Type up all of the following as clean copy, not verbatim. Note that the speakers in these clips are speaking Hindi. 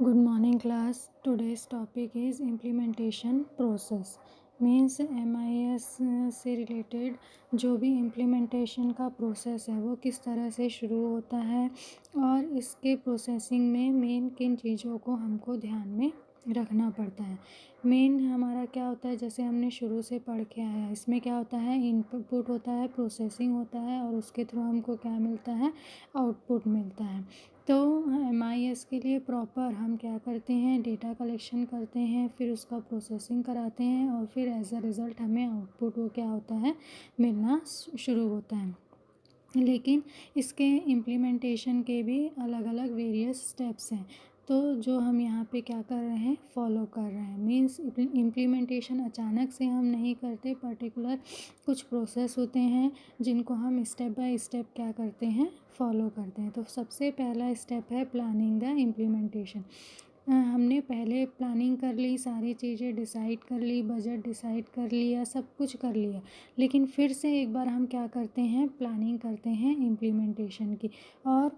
Good morning class. Today's topic is implementation process. Means MIS से रिलेटेड जो भी इम्प्लीमेंटेशन का प्रोसेस है वो किस तरह से शुरू होता है और इसके प्रोसेसिंग में मेन किन चीज़ों को हमको ध्यान में रखना पड़ता है। मेन हमारा क्या होता है, जैसे हमने शुरू से पढ़ के आया है, इसमें क्या होता है, इनपुट होता है, प्रोसेसिंग होता है और उसके थ्रू हमको क्या मिलता है, आउटपुट मिलता है। तो MIS के लिए प्रॉपर हम क्या करते हैं, डेटा कलेक्शन करते हैं, फिर उसका प्रोसेसिंग कराते हैं और फिर एज अ रिज़ल्ट हमें आउटपुट वो क्या होता है, मिलना शुरू होता है। लेकिन इसके इम्प्लीमेंटेशन के भी अलग अलग वेरियस स्टेप्स हैं। तो जो हम यहाँ पे क्या कर रहे हैं, फॉलो कर रहे हैं। मीन्स इम्प्लीमेंटेशन अचानक से हम नहीं करते, पर्टिकुलर कुछ प्रोसेस होते हैं जिनको हम स्टेप बाय स्टेप क्या करते हैं, फॉलो करते हैं। तो सबसे पहला स्टेप है प्लानिंग द इम्प्लीमेंटेशन। हमने पहले प्लानिंग कर ली, सारी चीज़ें डिसाइड कर ली, बजट डिसाइड कर लिया, सब कुछ कर लिया, लेकिन फिर से एक बार हम क्या करते हैं, प्लानिंग करते हैं इम्प्लीमेंटेशन की। और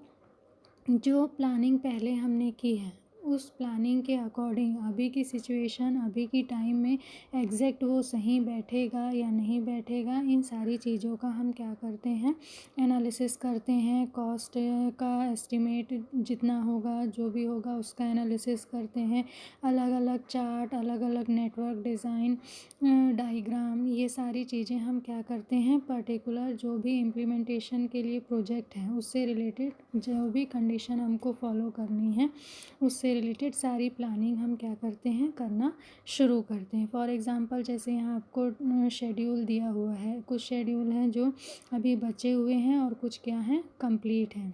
जो प्लानिंग पहले हमने की है उस प्लानिंग के अकॉर्डिंग अभी की सिचुएशन, अभी की टाइम में एग्जैक्ट वो सही बैठेगा या नहीं बैठेगा, इन सारी चीज़ों का हम क्या करते हैं, एनालिसिस करते हैं। कॉस्ट का एस्टिमेट जितना होगा, जो भी होगा उसका एनालिसिस करते हैं। अलग अलग चार्ट, अलग अलग नेटवर्क डिज़ाइन, डायग्राम, ये सारी चीज़ें हम क्या करते हैं, पर्टिकुलर जो भी इम्प्लीमेंटेशन के लिए प्रोजेक्ट है उससे रिलेटेड जो भी कंडीशन हमको फॉलो करनी है उससे रिलेटेड सारी प्लानिंग हम क्या करते हैं, करना शुरू करते हैं। फॉर एग्ज़ाम्पल जैसे यहाँ आपको शेड्यूल दिया हुआ है, कुछ शेड्यूल हैं जो अभी बचे हुए हैं और कुछ क्या हैं, कंप्लीट हैं।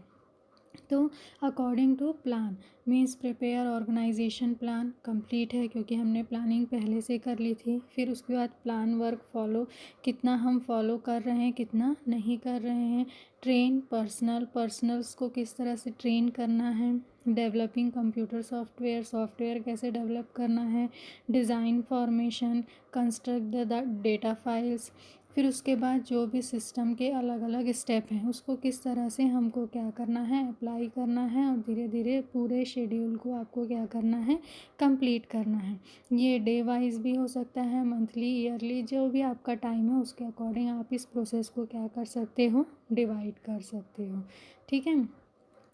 तो according to plan means prepare organization plan complete है क्योंकि हमने प्लानिंग पहले से कर ली थी। फिर उसके बाद प्लान वर्क फॉलो, कितना हम फॉलो कर रहे हैं, कितना नहीं कर रहे हैं। ट्रेन पर्सनल्स को किस तरह से ट्रेन करना है। डेवलपिंग कंप्यूटर सॉफ्टवेयर कैसे डेवलप करना है। Design formation, construct the data files. फिर उसके बाद जो भी सिस्टम के अलग अलग स्टेप हैं उसको किस तरह से हमको क्या करना है, अप्लाई करना है और धीरे धीरे पूरे शेड्यूल को आपको क्या करना है, कंप्लीट करना है। ये डे वाइज भी हो सकता है, मंथली, ईयरली, जो भी आपका टाइम है उसके अकॉर्डिंग आप इस प्रोसेस को क्या कर सकते हो, डिवाइड कर सकते हो। ठीक है।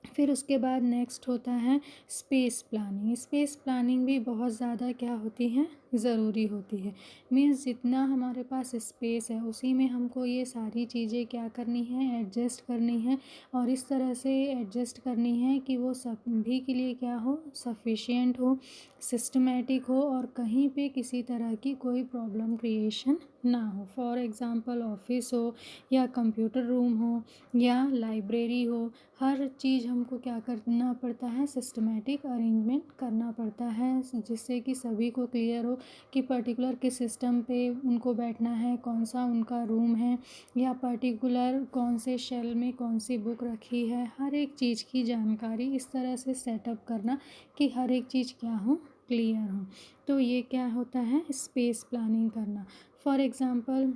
फिर उसके बाद नेक्स्ट होता है स्पेस प्लानिंग। स्पेस प्लानिंग भी बहुत ज़्यादा क्या होती है, ज़रूरी होती है। मीन्स जितना हमारे पास स्पेस है उसी में हमको ये सारी चीज़ें क्या करनी है, एडजस्ट करनी है और इस तरह से एडजस्ट करनी है कि वो सभी के लिए क्या हो, सफिशिएंट हो, सिस्टमेटिक हो और कहीं पे किसी तरह की कोई प्रॉब्लम क्रिएशन ना हो। फॉर एग्ज़ाम्पल ऑफिस हो या कंप्यूटर रूम हो या लाइब्रेरी हो, हर चीज़ हमको क्या करना पड़ता है, सिस्टमेटिक अरेंजमेंट करना पड़ता है जिससे कि सभी को क्लियर हो कि पर्टिकुलर किस सिस्टम पे उनको बैठना है, कौन सा उनका रूम है या पर्टिकुलर कौन से शेल में कौन सी बुक रखी है। हर एक चीज़ की जानकारी इस तरह से सेटअप करना कि हर एक चीज़ क्या हो, क्लियर हो। तो ये क्या होता है, स्पेस प्लानिंग करना। फॉर एग्ज़ाम्पल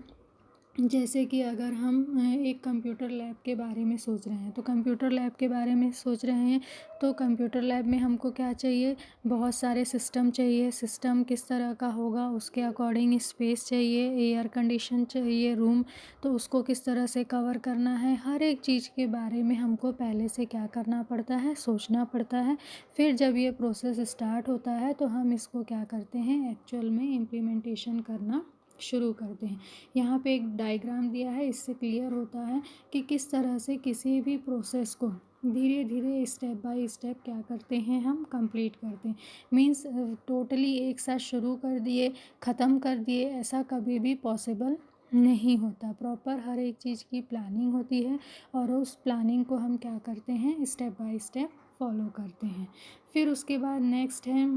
जैसे कि अगर हम एक कंप्यूटर लैब के बारे में सोच रहे हैं, तो कंप्यूटर लैब के बारे में सोच रहे हैं तो कंप्यूटर लैब में हमको क्या चाहिए, बहुत सारे सिस्टम चाहिए। सिस्टम किस तरह का होगा, उसके अकॉर्डिंग स्पेस चाहिए, एयर कंडीशन चाहिए रूम, तो उसको किस तरह से कवर करना है। हर एक चीज़ के बारे में हमको पहले से क्या करना पड़ता है, सोचना पड़ता है। फिर जब ये प्रोसेस स्टार्ट होता है तो हम इसको क्या करते हैं, एक्चुअल में इम्प्लीमेंटेशन करना शुरू करते हैं। यहाँ पे एक डायग्राम दिया है, इससे क्लियर होता है कि किस तरह से किसी भी प्रोसेस को धीरे धीरे स्टेप बाय स्टेप क्या करते हैं, हम कंप्लीट करते हैं। मीन्स टोटली एक साथ शुरू कर दिए, ख़त्म कर दिए, ऐसा कभी भी पॉसिबल नहीं होता। प्रॉपर हर एक चीज़ की प्लानिंग होती है और उस प्लानिंग को हम क्या करते हैं, स्टेप बाय स्टेप फॉलो करते हैं। फिर उसके बाद नेक्स्ट है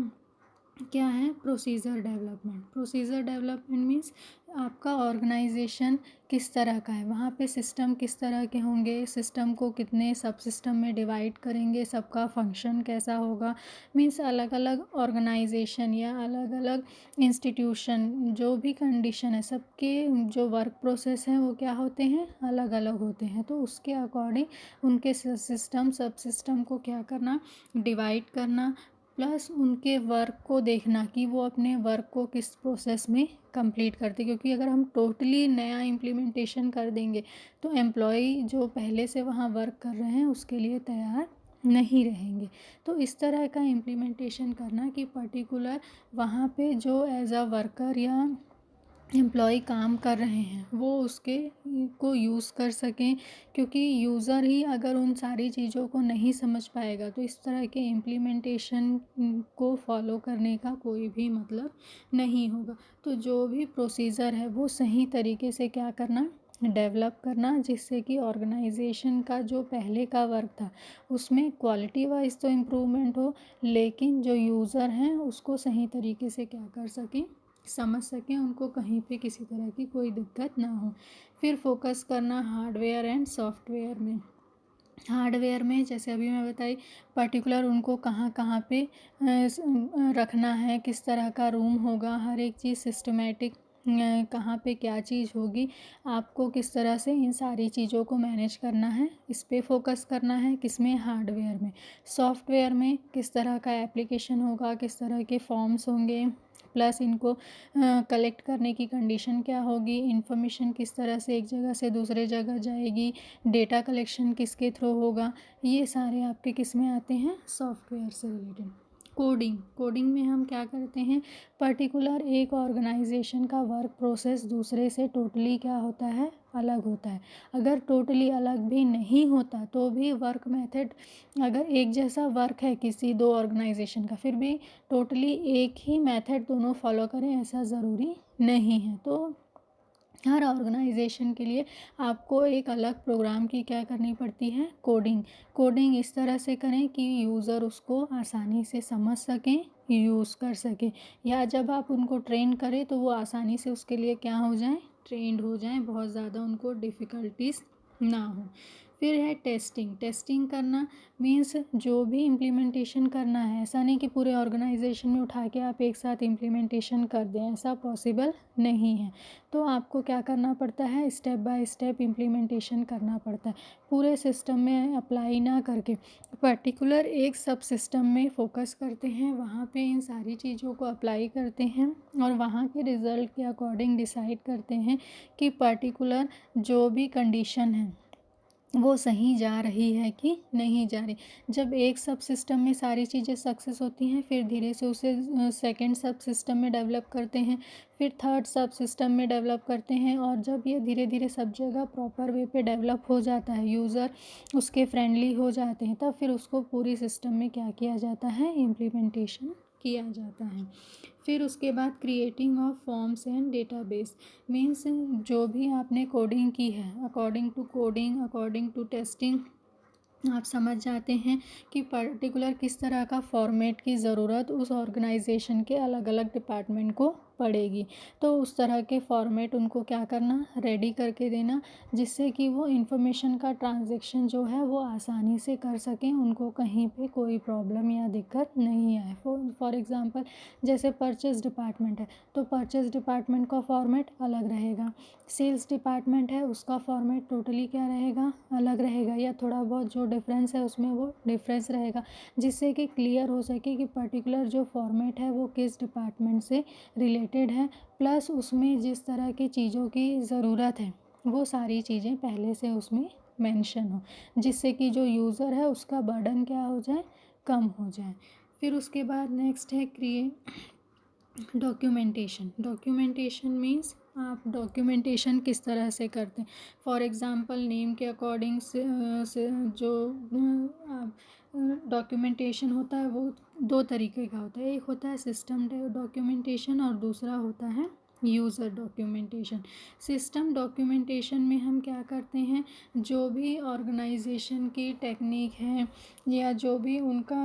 क्या है, procedure development. Procedure development means आपका ऑर्गेनाइजेशन किस तरह का है, वहाँ पे सिस्टम किस तरह के होंगे, सिस्टम को कितने सब सिस्टम में डिवाइड करेंगे, सबका फंक्शन कैसा होगा। मीन्स अलग अलग ऑर्गेनाइजेशन या अलग अलग इंस्टीट्यूशन, जो भी कंडीशन है, सबके जो वर्क प्रोसेस हैं वो क्या होते हैं, अलग अलग होते हैं। तो उसके अकॉर्डिंग उनके सिस्टम सब सिस्टम को क्या करना, डिवाइड करना, प्लस उनके वर्क को देखना कि वो अपने वर्क को किस प्रोसेस में कंप्लीट करते, क्योंकि अगर हम टोटली नया इम्प्लीमेंटेशन कर देंगे तो एम्प्लॉय जो पहले से वहाँ वर्क कर रहे हैं उसके लिए तैयार नहीं रहेंगे। तो इस तरह का इम्प्लीमेंटेशन करना कि पर्टिकुलर वहाँ पे जो एज अ वर्कर या एम्प्लॉय काम कर रहे हैं वो उसके को यूज़ कर सकें, क्योंकि यूज़र ही अगर उन सारी चीज़ों को नहीं समझ पाएगा तो इस तरह के इम्प्लीमेंटेशन को फॉलो करने का कोई भी मतलब नहीं होगा। तो जो भी प्रोसीजर है वो सही तरीके से क्या करना, डेवलप करना, जिससे कि ऑर्गेनाइजेशन का जो पहले का वर्क था उसमें क्वालिटी वाइज तो इम्प्रूवमेंट हो, लेकिन जो यूज़र हैं उसको सही तरीके से क्या कर सकें, समझ सकें, उनको कहीं पे किसी तरह की कोई दिक्कत ना हो। फिर फोकस करना हार्डवेयर एंड सॉफ्टवेयर में। हार्डवेयर में जैसे अभी मैं बताई पर्टिकुलर उनको कहाँ कहाँ पे रखना है, किस तरह का रूम होगा, हर एक चीज़ सिस्टमेटिक, कहाँ पे क्या चीज़ होगी, आपको किस तरह से इन सारी चीज़ों को मैनेज करना है, इस पे फोकस करना है। किसमें, हार्डवेयर में। सॉफ्टवेयर में किस तरह का एप्लीकेशन होगा, किस तरह के फॉर्म्स होंगे, प्लस इनको कलेक्ट करने की कंडीशन क्या होगी, इन्फॉर्मेशन किस तरह से एक जगह से दूसरे जगह जाएगी, डेटा कलेक्शन किसके थ्रू होगा, ये सारे आपके किस में आते हैं, सॉफ्टवेयर से रिलेटेड। कोडिंग में हम क्या करते हैं, पर्टिकुलर एक ऑर्गेनाइजेशन का वर्क प्रोसेस दूसरे से टोटली क्या होता है, अलग होता है। अगर टोटली अलग भी नहीं होता तो भी वर्क मेथड, अगर एक जैसा वर्क है किसी दो ऑर्गेनाइजेशन का, फिर भी टोटली एक ही मेथड दोनों फॉलो करें ऐसा ज़रूरी नहीं है। तो हर ऑर्गेनाइजेशन के लिए आपको एक अलग प्रोग्राम की क्या करनी पड़ती है, कोडिंग इस तरह से करें कि यूज़र उसको आसानी से समझ सकें, यूज़ कर सकें, या जब आप उनको ट्रेन करें तो वो आसानी से उसके लिए क्या हो जाए, ट्रेंड हो जाए, बहुत ज़्यादा उनको डिफ़िकल्टीज ना हो। फिर है टेस्टिंग करना, मीन्स जो भी इम्प्लीमेंटेशन करना है, ऐसा नहीं कि पूरे ऑर्गेनाइजेशन में उठा के आप एक साथ इम्प्लीमेंटेशन कर दें, ऐसा पॉसिबल नहीं है। तो आपको क्या करना पड़ता है, स्टेप बाय स्टेप इम्प्लीमेंटेशन करना पड़ता है, पूरे सिस्टम में अप्लाई ना करके पर्टिकुलर एक सब सिस्टम में फोकस करते हैं, वहाँ पे इन सारी चीज़ों को अप्लाई करते हैं और वहाँ के रिज़ल्ट के अकॉर्डिंग डिसाइड करते हैं कि पर्टिकुलर जो भी कंडीशन है वो सही जा रही है कि नहीं जा रही। जब एक सब सिस्टम में सारी चीज़ें सक्सेस होती हैं फिर धीरे से उसे सेकंड सब सिस्टम में डेवलप करते हैं, फिर थर्ड सब सिस्टम में डेवलप करते हैं, और जब ये धीरे धीरे सब जगह प्रॉपर वे पे डेवलप हो जाता है, यूज़र उसके फ्रेंडली हो जाते हैं, तब फिर उसको पूरी सिस्टम में क्या किया जाता है, इम्प्लीमेंटेशन किया जाता है। फिर उसके बाद creating of forms and database, means जो भी आपने कोडिंग की है, according to coding, according to testing, आप समझ जाते हैं कि पर्टिकुलर किस तरह का फॉर्मेट की ज़रूरत उस ऑर्गेनाइजेशन के अलग अलग डिपार्टमेंट को पड़ेगी। तो उस तरह के फॉर्मेट उनको क्या करना, रेडी करके देना, जिससे कि वो इन्फॉर्मेशन का ट्रांजैक्शन जो है वो आसानी से कर सकें, उनको कहीं पे कोई प्रॉब्लम या दिक्कत नहीं आए। फॉर एग्ज़ाम्पल जैसे परचेज़ डिपार्टमेंट है तो परचेज़ डिपार्टमेंट का फॉर्मेट अलग रहेगा, सेल्स डिपार्टमेंट है उसका फॉर्मेट टोटली क्या रहेगा, अलग रहेगा, या थोड़ा बहुत जो डिफरेंस है उसमें वो डिफरेंस रहेगा, जिससे कि क्लियर हो सके कि पर्टिकुलर जो फॉर्मेट है वो किस डिपार्टमेंट से रिलेटेड है, प्लस उसमें जिस तरह की चीज़ों की ज़रूरत है वो सारी चीज़ें पहले से उसमें मेंशन हो, जिससे कि जो यूज़र है उसका बर्डन क्या हो जाए, कम हो जाए। फिर उसके बाद नेक्स्ट है डॉक्यूमेंटेशन मीन्स आप डॉक्यूमेंटेशन किस तरह से करते हैं। फॉर एग्ज़ाम्पल नेम के अकॉर्डिंग से जो डॉक्यूमेंटेशन होता है वो दो तरीके का होता है, एक होता है सिस्टम डॉक्यूमेंटेशन और दूसरा होता है यूज़र डॉक्यूमेंटेशन। सिस्टम डॉक्यूमेंटेशन में हम क्या करते हैं, जो भी ऑर्गेनाइजेशन की टेक्निक है या जो भी उनका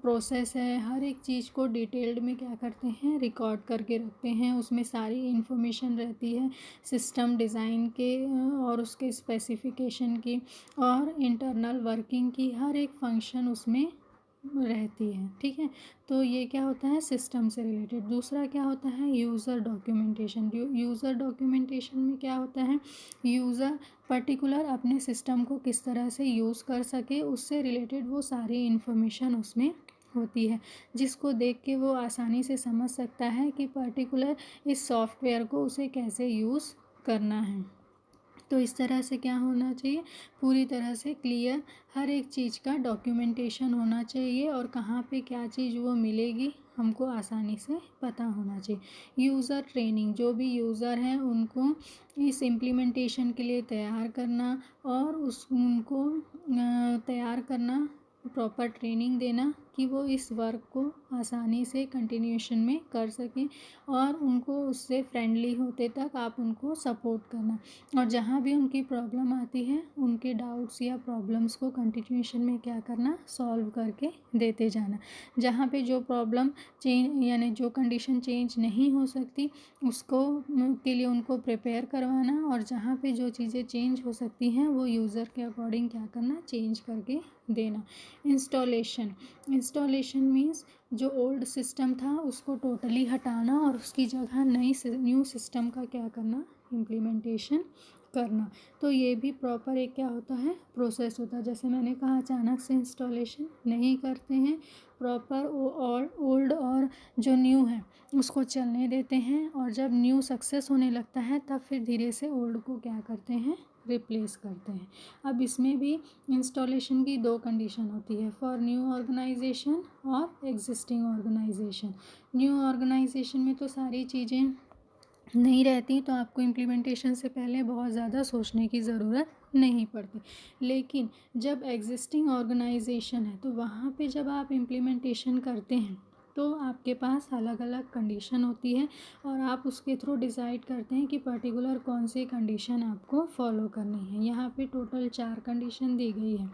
प्रोसेस है, हर एक चीज़ को डिटेल्ड में क्या करते हैं, रिकॉर्ड करके रखते हैं, उसमें सारी इन्फॉर्मेशन रहती है सिस्टम डिज़ाइन के और उसके स्पेसिफिकेशन की और इंटरनल वर्किंग की, हर एक फंक्शन उसमें रहती है, ठीक है। तो ये क्या होता है, सिस्टम से रिलेटेड। दूसरा क्या होता है, यूज़र डॉक्यूमेंटेशन। यूज़र डॉक्यूमेंटेशन में क्या होता है, यूज़र पर्टिकुलर अपने सिस्टम को किस तरह से यूज़ कर सके उससे रिलेटेड वो सारी इन्फॉर्मेशन उसमें होती है, जिसको देख के वो आसानी से समझ सकता है कि पर्टिकुलर इस सॉफ्टवेयर को उसे कैसे यूज़ करना है। तो इस तरह से क्या होना चाहिए, पूरी तरह से क्लियर हर एक चीज़ का डॉक्यूमेंटेशन होना चाहिए और कहाँ पे क्या चीज़ वो मिलेगी हमको आसानी से पता होना चाहिए। यूज़र ट्रेनिंग, जो भी यूज़र हैं उनको इस इम्प्लीमेंटेशन के लिए तैयार करना और उनको तैयार करना, प्रॉपर ट्रेनिंग देना कि वो इस वर्क को आसानी से कंटिन्यूएशन में कर सकें और उनको उससे फ्रेंडली होते तक आप उनको सपोर्ट करना और जहाँ भी उनकी प्रॉब्लम आती है उनके डाउट्स या प्रॉब्लम्स को कंटिन्यूएशन में क्या करना, सॉल्व करके देते जाना। जहाँ पे जो प्रॉब्लम चेंज यानी जो कंडीशन चेंज नहीं हो सकती उसको के लिए उनको प्रिपेयर करवाना और जहाँ पे जो चीज़ें चेंज हो सकती हैं वो यूज़र के अकॉर्डिंग क्या करना, चेंज करके देना। इंस्टॉलेशन मीन्स जो ओल्ड सिस्टम था उसको टोटली हटाना और उसकी जगह न्यू सिस्टम का क्या करना, इम्प्लीमेंटेशन करना। तो ये भी प्रॉपर एक क्या होता है, प्रोसेस होता है। जैसे मैंने कहा अचानक से इंस्टॉलेशन नहीं करते हैं, प्रॉपर ओल्ड और जो न्यू है उसको चलने देते हैं और जब न्यू सक्सेस होने लगता है तब फिर धीरे से ओल्ड को क्या करते हैं, रिप्लेस करते हैं। अब इसमें भी इंस्टॉलेशन की दो कंडीशन होती है, फॉर न्यू ऑर्गेनाइजेशन और एग्जिस्टिंग ऑर्गेनाइजेशन। न्यू ऑर्गेनाइजेशन में तो सारी चीज़ें नहीं रहती तो आपको इम्प्लीमेंटेशन से पहले बहुत ज़्यादा सोचने की ज़रूरत नहीं पड़ती। लेकिन जब एग्जिस्टिंग ऑर्गेनाइजेशन है तो वहाँ पे जब आप इम्प्लीमेंटेशन करते हैं तो आपके पास अलग अलग कंडीशन होती है और आप उसके थ्रू डिसाइड करते हैं कि पर्टिकुलर कौन सी कंडीशन आपको फॉलो करनी है। यहाँ पे टोटल 4 कंडीशन दी गई है।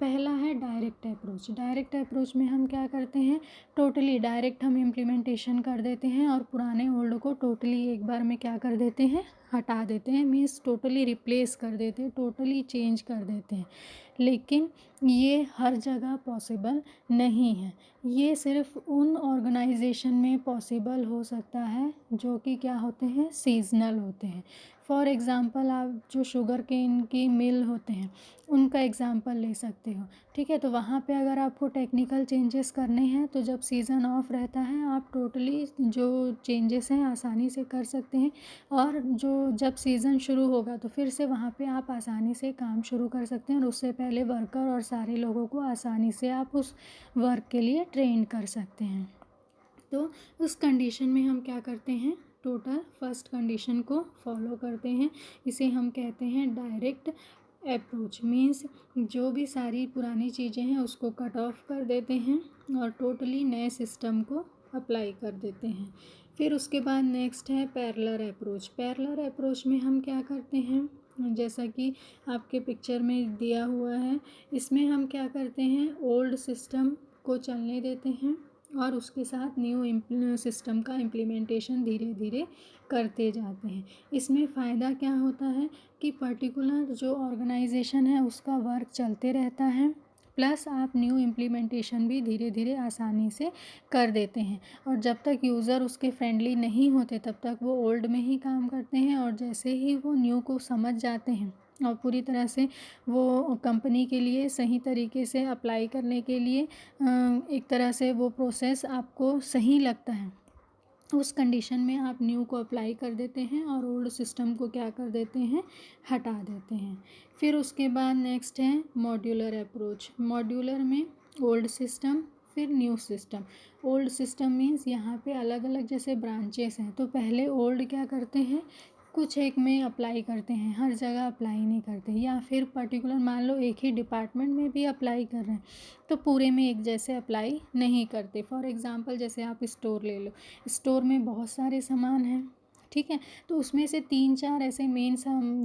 पहला है डायरेक्ट अप्रोच। डायरेक्ट अप्रोच में हम क्या करते हैं, टोटली डायरेक्ट हम इम्प्लीमेंटेशन कर देते हैं और पुराने ओल्ड को टोटली एक बार में क्या कर देते हैं, हटा देते हैं। मीन्स टोटली रिप्लेस कर देते हैं, टोटली चेंज कर देते हैं। लेकिन ये हर जगह पॉसिबल नहीं है। ये सिर्फ उन ऑर्गेनाइजेशन में पॉसिबल हो सकता है जो कि क्या होते हैं, सीजनल होते हैं। फॉर एग्ज़ाम्पल आप जो शुगर केन की मिल होते हैं उनका एग्ज़ाम्पल ले सकते हो, ठीक है। तो वहाँ पे अगर आपको टेक्निकल चेंजेस करने हैं तो जब सीज़न ऑफ रहता है आप टोटली जो चेंजेस हैं आसानी से कर सकते हैं और जो जब सीज़न शुरू होगा तो फिर से वहाँ पे आप आसानी से काम शुरू कर सकते हैं और उससे पहले वर्कर और सारे लोगों को आसानी से आप उस वर्क के लिए ट्रेन कर सकते हैं। तो उस कंडीशन में हम क्या करते हैं, टोटल फर्स्ट कंडीशन को फॉलो करते हैं। इसे हम कहते हैं डायरेक्ट अप्रोच। मीन्स जो भी सारी पुरानी चीज़ें हैं उसको कट ऑफ कर देते हैं और टोटली नए सिस्टम को अप्लाई कर देते हैं। फिर उसके बाद नेक्स्ट है पैरेलल अप्रोच। पैरेलल अप्रोच में हम क्या करते हैं, जैसा कि आपके पिक्चर में दिया हुआ है, इसमें हम क्या करते हैं, ओल्ड सिस्टम को चलने देते हैं और उसके साथ न्यू सिस्टम का इम्प्लीमेंटेशन धीरे धीरे करते जाते हैं। इसमें फ़ायदा क्या होता है कि पर्टिकुलर जो ऑर्गेनाइजेशन है उसका वर्क चलते रहता है, प्लस आप न्यू इम्प्लीमेंटेशन भी धीरे धीरे आसानी से कर देते हैं और जब तक यूज़र उसके फ्रेंडली नहीं होते तब तक वो ओल्ड में ही काम करते हैं और जैसे ही वो न्यू को समझ जाते हैं और पूरी तरह से वो कंपनी के लिए सही तरीके से अप्लाई करने के लिए एक तरह से वो प्रोसेस आपको सही लगता है, उस कंडीशन में आप न्यू को अप्लाई कर देते हैं और ओल्ड सिस्टम को क्या कर देते हैं, हटा देते हैं। फिर उसके बाद नेक्स्ट है मॉड्यूलर अप्रोच। मॉड्यूलर में ओल्ड सिस्टम फिर new system. Old system means यहाँ पे अलग अलग जैसे ब्रांचेस हैं तो पहले ओल्ड क्या करते हैं, कुछ एक में अप्लाई करते हैं, हर जगह अप्लाई नहीं करते, या फिर पर्टिकुलर मान लो एक ही डिपार्टमेंट में भी अप्लाई कर रहे हैं तो पूरे में एक जैसे अप्लाई नहीं करते। फॉर एग्ज़ाम्पल जैसे आप स्टोर ले लो, स्टोर में बहुत सारे सामान हैं, ठीक है, तो उसमें से 3-4 ऐसे मेन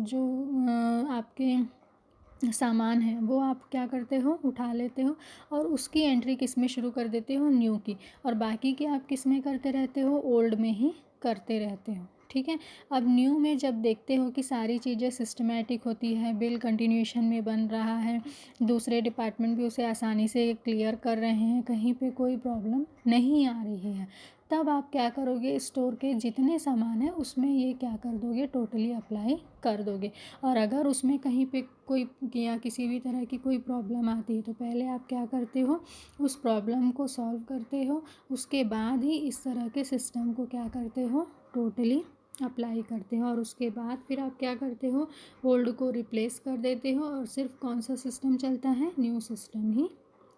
जो आपके सामान है वो आप क्या करते हो, उठा लेते हो और उसकी एंट्री किस में शुरू कर देते हो, न्यू की, और बाकी की आप किस में करते रहते हो, ओल्ड में ही करते रहते हो, ठीक है। अब न्यू में जब देखते हो कि सारी चीज़ें सिस्टमेटिक होती है, बिल कंटिन्यूएशन में बन रहा है, दूसरे डिपार्टमेंट भी उसे आसानी से क्लियर कर रहे हैं, कहीं पे कोई प्रॉब्लम नहीं आ रही है, तब आप क्या करोगे, स्टोर के जितने सामान है उसमें ये क्या कर दोगे, टोटली अप्लाई कर दोगे। और अगर उसमें कहीं पे कोई या किसी भी तरह की कोई प्रॉब्लम आती है तो पहले आप क्या करते हो, उस प्रॉब्लम को सॉल्व करते हो, उसके बाद ही इस तरह के सिस्टम को क्या करते हो, टोटली अप्लाई करते हो। और उसके बाद फिर आप क्या करते हो, ओल्ड को रिप्लेस कर देते हो और सिर्फ कौन सा सिस्टम चलता है, न्यू सिस्टम ही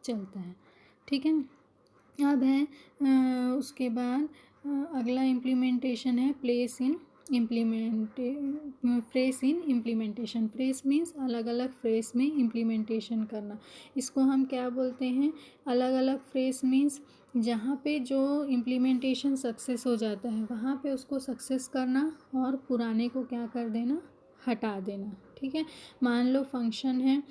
चलता है। ठीक है। अब है उसके बाद अगला इम्प्लीमेंटेशन है place in fresh in implementation. Fresh means अलग अलग फ्रेस में इम्प्लीमेंटेशन करना। इसको हम क्या बोलते हैं, अलग अलग फ्रेस मीन्स जहाँ पे जो इम्प्लीमेंटेशन सक्सेस हो जाता है वहाँ पे उसको सक्सेस करना और पुराने को क्या कर देना, हटा देना। ठीक है। मान लो फंक्शन है,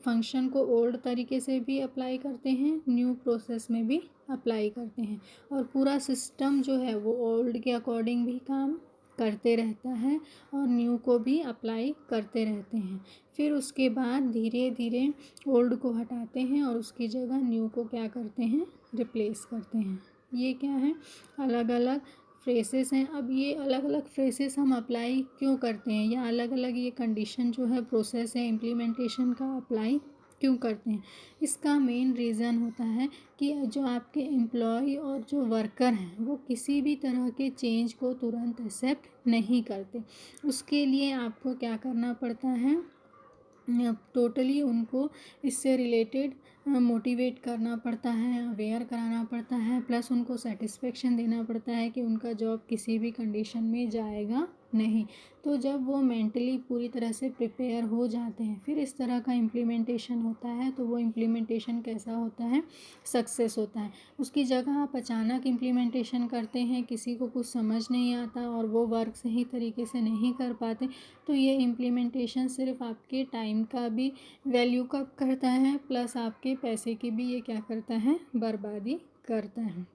फंक्शन को ओल्ड तरीके से भी अप्लाई करते हैं, न्यू प्रोसेस में भी अप्लाई करते हैं, और पूरा सिस्टम जो है वो ओल्ड के अकॉर्डिंग भी काम करते रहता है और न्यू को भी अप्लाई करते रहते हैं। फिर उसके बाद धीरे धीरे ओल्ड को हटाते हैं और उसकी जगह न्यू को क्या करते हैं, रिप्लेस करते हैं। ये क्या है, अलग अलग फ्रेसेस हैं। अब ये अलग अलग फ्रेसेस हम अप्लाई क्यों करते हैं, या अलग अलग ये कंडीशन जो है, प्रोसेस है इम्प्लीमेंटेशन का, अप्लाई क्यों करते हैं, इसका मेन रीज़न होता है कि जो आपके एम्प्लॉय और जो वर्कर हैं वो किसी भी तरह के चेंज को तुरंत एक्सेप्ट नहीं करते। उसके लिए आपको क्या करना पड़ता है, टोटली उनको इससे रिलेटेड मोटिवेट करना पड़ता है, अवेयर कराना पड़ता है, प्लस उनको सेटिस्फेक्शन देना पड़ता है कि उनका जॉब किसी भी कंडीशन में जाएगा नहीं। तो जब वो मेंटली पूरी तरह से प्रिपेयर हो जाते हैं फिर इस तरह का इम्प्लीमेंटेशन होता है, तो वो इम्प्लीमेंटेशन कैसा होता है, सक्सेस होता है। उसकी जगह आप अचानक इम्प्लीमेंटेशन करते हैं, किसी को कुछ समझ नहीं आता और वो वर्क सही तरीके से नहीं कर पाते, तो ये इम्प्लीमेंटेशन सिर्फ आपके टाइम का भी वैल्यू कम करता है, प्लस आपके पैसे की भी ये क्या करता है, बर्बादी करता है।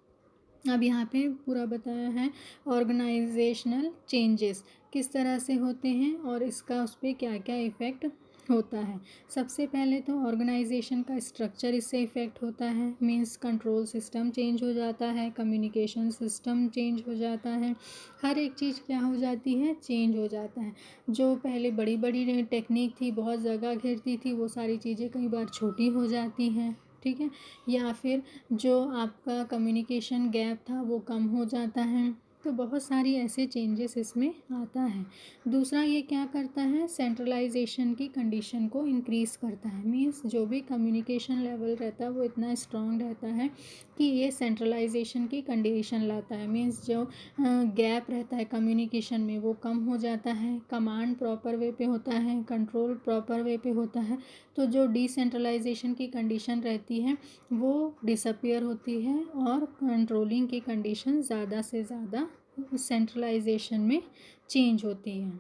अब यहाँ पे पूरा बताया है ऑर्गेनाइजेशनल चेंजेस किस तरह से होते हैं और इसका उस पर क्या क्या इफ़ेक्ट होता है। सबसे पहले तो ऑर्गेनाइजेशन का स्ट्रक्चर इससे इफ़ेक्ट होता है, मींस कंट्रोल सिस्टम चेंज हो जाता है, कम्युनिकेशन सिस्टम चेंज हो जाता है, हर एक चीज़ क्या हो जाती है, चेंज हो जाता है। जो पहले बड़ी बड़ी टेक्निक थी, बहुत जगह घेरती थी, वो सारी चीज़ें कई बार छोटी हो जाती हैं। ठीक है। या फिर जो आपका कम्युनिकेशन गैप था वो कम हो जाता है। तो बहुत सारी ऐसे चेंजेस इसमें आता है। दूसरा ये क्या करता है, सेंट्रलाइजेशन की कंडीशन को इंक्रीज़ करता है, मीन्स जो भी कम्युनिकेशन लेवल रहता है वो इतना स्ट्रॉन्ग रहता है कि ये सेंट्रलाइजेशन की कंडीशन लाता है। मीन्स जो गैप रहता है कम्युनिकेशन में वो कम हो जाता है, कमांड प्रॉपर वे पे होता है, कंट्रोल प्रॉपर वे पे होता है। तो जो डिसेंट्रलाइजेशन की कंडीशन रहती है वो डिसअपियर होती है और कंट्रोलिंग की कंडीशन ज़्यादा से ज़्यादा सेंट्रलाइजेशन में चेंज होती है।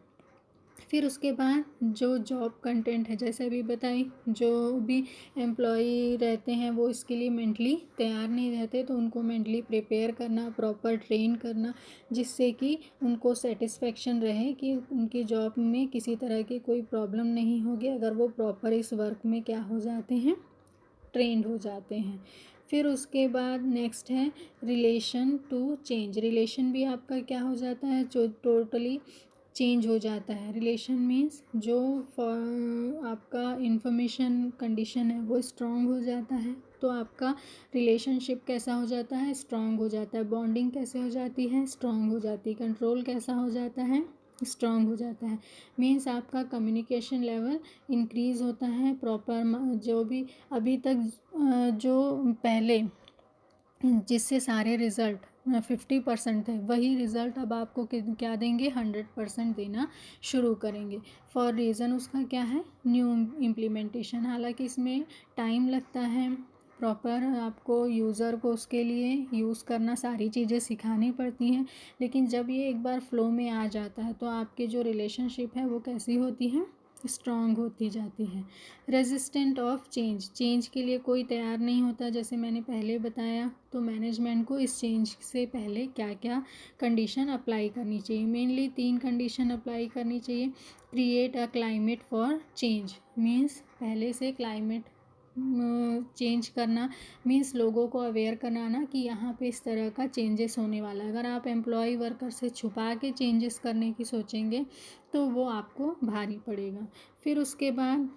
फिर उसके बाद जो जॉब कंटेंट है, जैसे अभी बताई, जो भी एम्प्लॉई रहते हैं वो इसके लिए मेंटली तैयार नहीं रहते, तो उनको मेंटली प्रिपेयर करना, प्रॉपर ट्रेन करना, जिससे कि उनको सेटिस्फेक्शन रहे कि उनकी जॉब में किसी तरह की कोई प्रॉब्लम नहीं होगी अगर वो प्रॉपर इस वर्क में क्या हो जाते हैं, ट्रेंड हो जाते हैं। फिर उसके बाद नेक्स्ट है रिलेशन टू चेंज। रिलेशन भी आपका क्या हो जाता है, जो टोटली चेंज हो जाता है। रिलेशन मीन्स जो आपका इंफॉर्मेशन कंडीशन है वो स्ट्रॉन्ग हो जाता है, तो आपका रिलेशनशिप कैसा हो जाता है, स्ट्रॉन्ग हो जाता है। बॉन्डिंग कैसे हो जाती है, स्ट्रॉन्ग हो जाती है। कंट्रोल कैसा हो जाता है, स्ट्रॉन्ग हो जाता है। मीन्स आपका कम्युनिकेशन लेवल इंक्रीज़ होता है। प्रॉपर जो भी अभी तक जो पहले जिससे सारे रिज़ल्ट 50% थे, वही रिज़ल्ट अब आपको क्या देंगे, 100% देना शुरू करेंगे। फॉर रीज़न उसका क्या है, न्यू इम्प्लीमेंटेशन। हालांकि इसमें टाइम लगता है, प्रॉपर आपको यूज़र को उसके लिए यूज़ करना, सारी चीज़ें सिखानी पड़ती हैं, लेकिन जब ये एक बार फ्लो में आ जाता है तो आपकी जो रिलेशनशिप है वो कैसी होती है, स्ट्रॉन्ग होती जाती है। रेजिस्टेंट ऑफ चेंज, चेंज के लिए कोई तैयार नहीं होता, जैसे मैंने पहले बताया। तो मैनेजमेंट को इस चेंज से पहले क्या क्या कंडीशन अप्लाई करनी चाहिए, मेनली 3 कंडीशन अप्लाई करनी चाहिए। Create a climate for change, means पहले से क्लाइमेट चेंज करना मीन्स लोगों को अवेयर कराना कि यहाँ पे इस तरह का चेंजेस होने वाला है। अगर आप एम्प्लॉय वर्कर से छुपा के चेंजेस करने की सोचेंगे तो वो आपको भारी पड़ेगा। फिर उसके बाद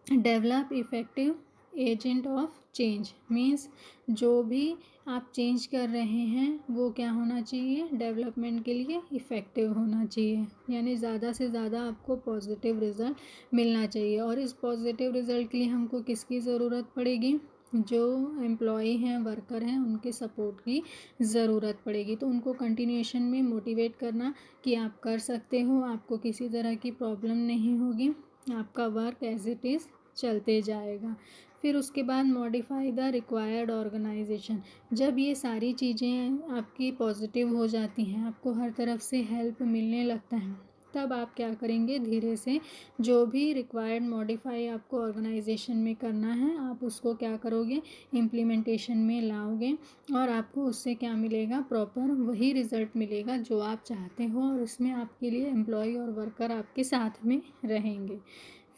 develop effective agent of change means जो भी आप चेंज कर रहे हैं वो क्या होना चाहिए, डेवलपमेंट के लिए इफ़ेक्टिव होना चाहिए, यानी ज़्यादा से ज़्यादा आपको पॉजिटिव रिज़ल्ट मिलना चाहिए। और इस पॉजिटिव रिज़ल्ट के लिए हमको किसकी ज़रूरत पड़ेगी, जो एम्प्लॉय हैं, वर्कर हैं, उनके सपोर्ट की ज़रूरत पड़ेगी। तो उनको कंटिन्यूएशन में मोटिवेट करना कि आप कर सकते हो, आपको किसी तरह की प्रॉब्लम नहीं होगी, आपका वर्क एज इट इज़ चलते जाएगा। फिर उसके बाद मॉडिफाई द रिक्वायर्ड ऑर्गेनाइजेशन। जब ये सारी चीज़ें आपकी पॉजिटिव हो जाती हैं, आपको हर तरफ से हेल्प मिलने लगता है, तब आप क्या करेंगे, धीरे से जो भी रिक्वायर्ड मॉडिफाई आपको ऑर्गेनाइजेशन में करना है आप उसको क्या करोगे, इम्प्लीमेंटेशन में लाओगे और आपको उससे क्या मिलेगा, प्रॉपर वही रिज़ल्ट मिलेगा जो आप चाहते हो और उसमें आपके लिए एम्प्लॉय और वर्कर आपके साथ में रहेंगे।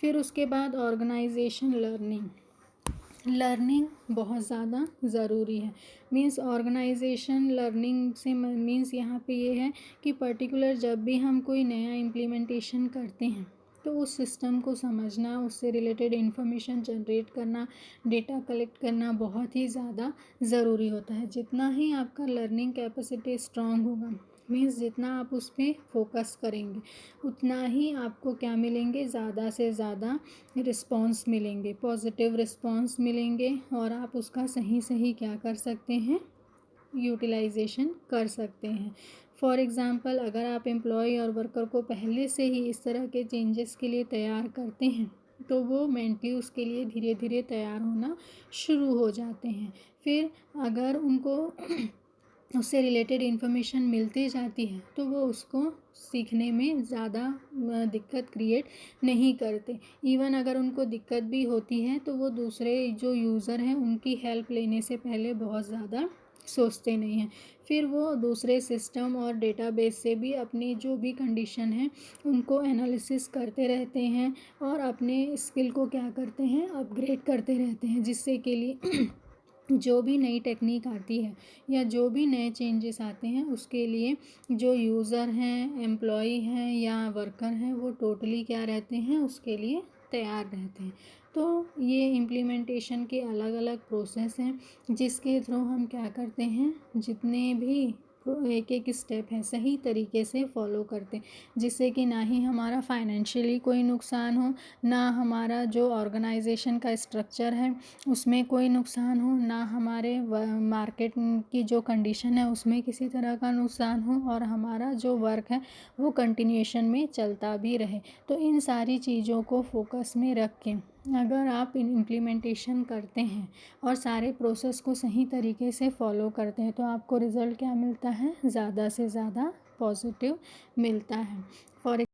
फिर उसके बाद ऑर्गेनाइजेशन लर्निंग बहुत ज़्यादा ज़रूरी है। मीन्स ऑर्गेनाइजेशन लर्निंग से मीन्स यहाँ पे ये है कि पर्टिकुलर जब भी हम कोई नया इम्प्लीमेंटेशन करते हैं तो उस सिस्टम को समझना, उससे रिलेटेड इन्फॉर्मेशन जनरेट करना, डेटा कलेक्ट करना बहुत ही ज़्यादा ज़रूरी होता है। जितना ही आपका लर्निंग कैपेसिटी स्ट्रांग होगा, मीन्स जितना आप उस पर फोकस करेंगे उतना ही आपको क्या मिलेंगे, ज़्यादा से ज़्यादा रिस्पॉन्स मिलेंगे, पॉजिटिव रिस्पॉन्स मिलेंगे और आप उसका सही क्या कर सकते हैं, यूटिलाइजेशन कर सकते हैं। फॉर एग्ज़ाम्पल, अगर आप एम्प्लॉय और वर्कर को पहले से ही इस तरह के चेंजेस के लिए तैयार करते हैं तो वो मेंटली उसके लिए धीरे धीरे तैयार होना शुरू हो जाते हैं। फिर अगर उनको उससे रिलेटेड इन्फॉर्मेशन मिलती जाती है तो वो उसको सीखने में ज़्यादा दिक्कत क्रिएट नहीं करते। इवन अगर उनको दिक्कत भी होती है तो वो दूसरे जो यूज़र हैं उनकी हेल्प लेने से पहले बहुत ज़्यादा सोचते नहीं हैं। फिर वो दूसरे सिस्टम और डेटाबेस से भी अपनी जो भी कंडीशन है उनको एनालिसिस करते रहते हैं और अपने स्किल को क्या करते हैं, अपग्रेड करते रहते हैं, जिससे के लिए जो भी नई टेक्निक आती है या जो भी नए चेंजेस आते हैं उसके लिए जो यूज़र हैं, एम्प्लॉय हैं या वर्कर हैं वो टोटली क्या रहते हैं, उसके लिए तैयार रहते हैं। तो ये इम्प्लीमेंटेशन के अलग अलग प्रोसेस हैं जिसके थ्रू हम क्या करते हैं, जितने भी एक एक स्टेप है सही तरीके से फॉलो करते हैं, जिससे कि ना ही हमारा फाइनेंशियली कोई नुकसान हो, ना हमारा जो ऑर्गेनाइजेशन का स्ट्रक्चर है उसमें कोई नुकसान हो, ना हमारे मार्केट की जो कंडीशन है उसमें किसी तरह का नुकसान हो और हमारा जो वर्क है वो कंटिन्यूएशन में चलता भी रहे। तो इन सारी चीज़ों को फोकस में रख के अगर आप इम्प्लीमेंटेशन करते हैं और सारे प्रोसेस को सही तरीके से फॉलो करते हैं तो आपको रिज़ल्ट क्या मिलता है, ज़्यादा से ज़्यादा पॉजिटिव मिलता है। फॉर